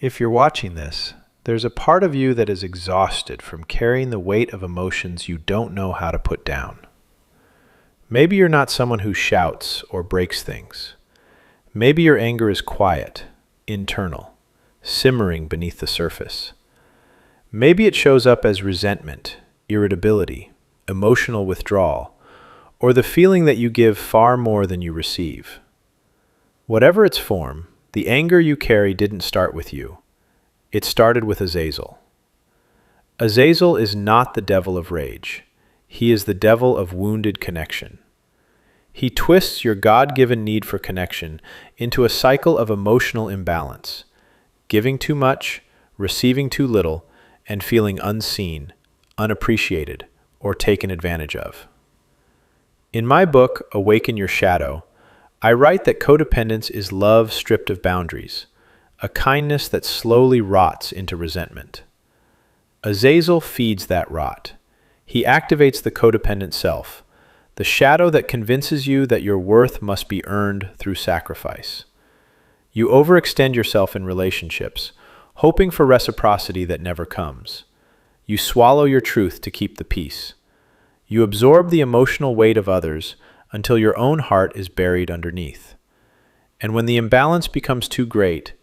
If you're watching this, there's a part of you that is exhausted from carrying the weight of emotions you don't know how to put down. Maybe you're not someone who shouts or breaks things. Maybe your anger is quiet, internal, simmering beneath the surface. Maybe it shows up as resentment, irritability, emotional withdrawal, or the feeling that you give far more than you receive. Whatever its form, the anger you carry didn't start with you. It started with Azazel. Azazel is not the devil of rage. He is the devil of wounded connection. He twists your God-given need for connection into a cycle of emotional imbalance, giving too much, receiving too little, and feeling unseen, unappreciated, or taken advantage of. In my book, Awaken Your Shadow, I write that codependence is love stripped of boundaries, a kindness that slowly rots into resentment. Azazel feeds that rot. He activates the codependent self, the shadow that convinces you that your worth must be earned through sacrifice. You overextend yourself in relationships, hoping for reciprocity that never comes. You swallow your truth to keep the peace. You absorb the emotional weight of others until your own heart is buried underneath. And when the imbalance becomes too great,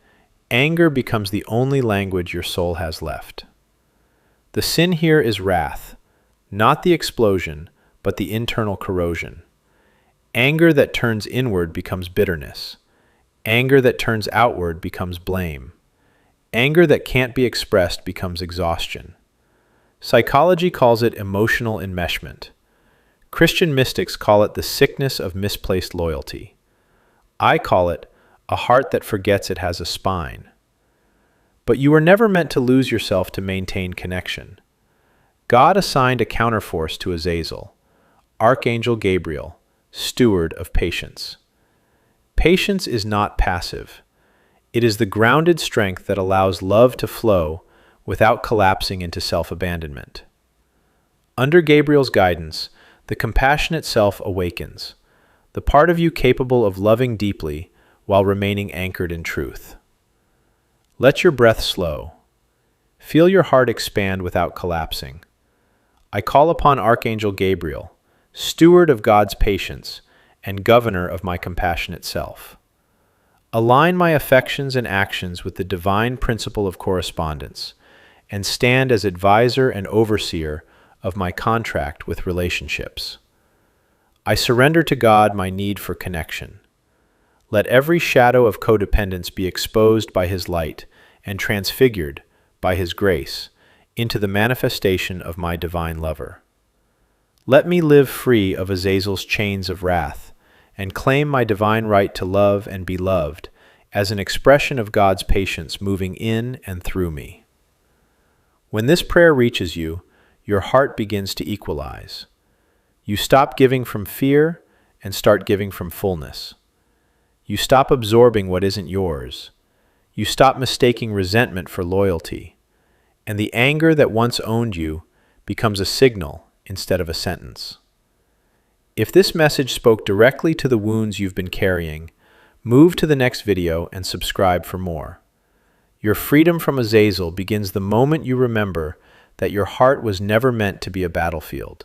anger becomes the only language your soul has left. The sin here is wrath, not the explosion, but the internal corrosion. Anger that turns inward becomes bitterness. Anger that turns outward becomes blame. Anger that can't be expressed becomes exhaustion. Psychology calls it emotional enmeshment. Christian mystics call it the sickness of misplaced loyalty. I call it a heart that forgets it has a spine. But you were never meant to lose yourself to maintain connection. God assigned a counterforce to Azazel, Archangel Gabriel, steward of patience. Patience is not passive. It is the grounded strength that allows love to flow without collapsing into self-abandonment. Under Gabriel's guidance, the compassionate self awakens, the part of you capable of loving deeply while remaining anchored in truth. Let your breath slow. Feel your heart expand without collapsing. I call upon Archangel Gabriel, steward of God's patience and governor of my compassionate self. Align my affections and actions with the divine principle of correspondence, and stand as advisor and overseer of my contract with relationships. I surrender to God my need for connection. Let every shadow of codependence be exposed by His light and transfigured by His grace into the manifestation of my divine lover. Let me live free of Azazel's chains of wrath and claim my divine right to love and be loved as an expression of God's patience moving in and through me. When this prayer reaches you, your heart begins to equalize. You stop giving from fear and start giving from fullness. You stop absorbing what isn't yours. You stop mistaking resentment for loyalty. And the anger that once owned you becomes a signal instead of a sentence. If this message spoke directly to the wounds you've been carrying, move to the next video and subscribe for more. Your freedom from Azazel begins the moment you remember that your heart was never meant to be a battlefield.